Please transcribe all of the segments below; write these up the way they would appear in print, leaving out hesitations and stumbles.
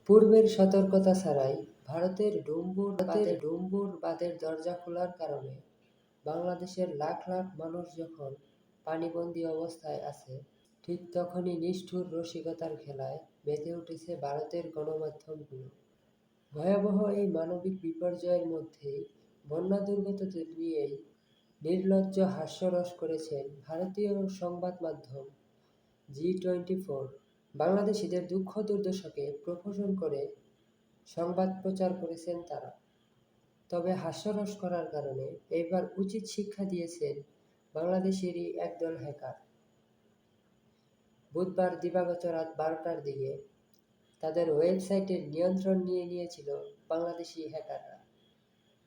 পূর্বের সতর্কতা ছাড়াই ভারতের ডুম্বুর বাঁধের দরজা খোলার কারণে বাংলাদেশের লাখ লাখ মানুষ যখন পানিবন্দী অবস্থায় আছে, ঠিক তখনই নিষ্ঠুর রসিকতার খেলায় মেতে উঠেছে ভারতের গণমাধ্যমগুলো। ভয়াবহ এই মানবিক বিপর্যয়ের মধ্যেই বন্যা দুর্গতদের নিয়েই নির্লজ্জ হাস্যরস করেছেন ভারতীয় সংবাদ মাধ্যম G24। বাংলাদেশিদের দুঃখ দুর্দশাকে প্রহসন করে সংবাদ প্রচার করেছেন তারা। তবে হাস্যরস করার কারণে এবার উচিত শিক্ষা দিয়েছেন বাংলাদেশেরই একদল হ্যাকার। বুধবার দিবাগত রাত 12টার দিকে তাদের ওয়েবসাইটের নিয়ন্ত্রণ নিয়ে নিয়েছিল বাংলাদেশি হ্যাকাররা।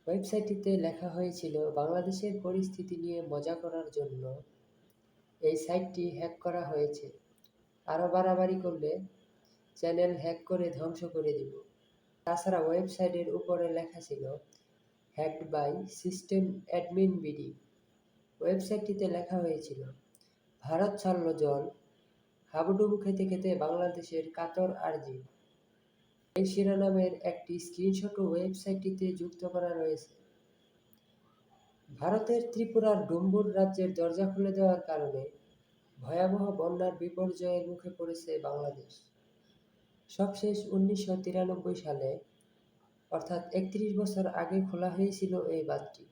ওয়েবসাইটটিতে লেখা হয়েছিল, বাংলাদেশের পরিস্থিতি নিয়ে মজা করার জন্য এই সাইটটি হ্যাক করা হয়েছে। আরও বাড়াবাড়ি করলে চ্যানেল হ্যাক করে ধ্বংস করে দিব। তাছাড়া ওয়েবসাইটের উপরে লেখা ছিল, hacked by system admin BD. ওয়েবসাইটটিতে লেখা হয়েছিল, ভারত ছাড়ল জল, হাবুডুবু খেতে খেতে বাংলাদেশের কাতর আর্জি। এই শিরোনামের একটি স্ক্রিনশটও ওয়েবসাইটটিতে যুক্ত করা রয়েছে। ভারতের ত্রিপুরার ডুম্বুর রাজ্যের দরজা খুলে দেওয়ার কারণে ভয়াবহ বন্যার বিপর্যয়ের মুখে পড়েছে বাংলাদেশ। সবশেষ 1993 সালে, অর্থাৎ 31 বছর আগে খোলা হয়েছিল এই বাঁধটি।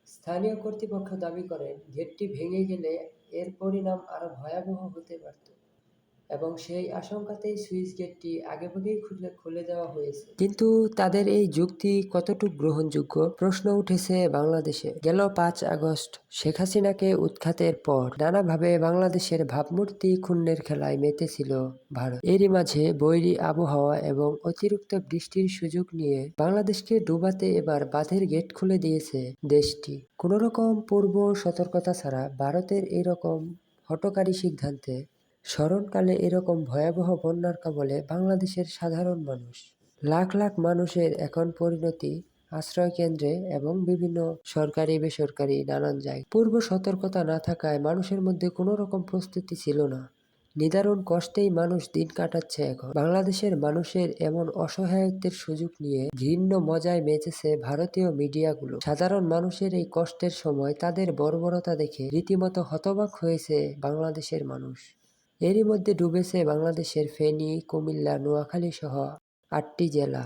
স্থানীয় কর্তৃপক্ষ দাবি করেন, গেটটি ভেঙে গেলে এর পরিণাম আরও ভয়াবহ হতে পারত এবং সেই আশঙ্কাতেই সুইচ গেটটি আগেভাগেই খুলে দেওয়া হয়েছে। কিন্তু তাদের এই যুক্তি কতটুকু গ্রহণযোগ্য প্রশ্ন উঠেছে বাংলাদেশে। গেল 5 আগস্ট শেখ হাসিনাকে উৎখাতের পর নানাভাবে বাংলাদেশের ভাবমূর্তি ক্ষুণ্ণের খেলায় মেতেছিল ভারত। এরই মাঝে বৈরী আবহাওয়া এবং অতিরিক্ত বৃষ্টির সুযোগ নিয়ে বাংলাদেশকে ডুবাতে এবার বাঁধের গেট খুলে দিয়েছে দেশটি। কোনোরকম পূর্ব সতর্কতা ছাড়া ভারতের এরকম হঠকারী সিদ্ধান্তে স্মরণকালে এরকম ভয়াবহ বন্যার কবলে বাংলাদেশের সাধারণ মানুষ। লাখ লাখ মানুষের এখন পরিণতি আশ্রয় কেন্দ্রে এবং বিভিন্ন সরকারি বেসরকারি নানান জায়গায়। পূর্ব সতর্কতা না থাকায় মানুষের মধ্যে কোনো রকম প্রস্তুতি ছিল না। নিদারুণ কষ্টেই মানুষ দিন কাটাচ্ছে এখন। বাংলাদেশের মানুষের এমন অসহায়ত্বের সুযোগ নিয়ে ঘৃণ্য মজায় মেতেছে ভারতীয় মিডিয়াগুলো। সাধারণ মানুষের এই কষ্টের সময় তাদের বর্বরতা দেখে রীতিমতো হতবাক হয়েছে বাংলাদেশের মানুষ। এরই মধ্যে ডুবেছে বাংলাদেশের ফেনী, কুমিল্লা, নোয়াখালী সহ 8টি জেলা।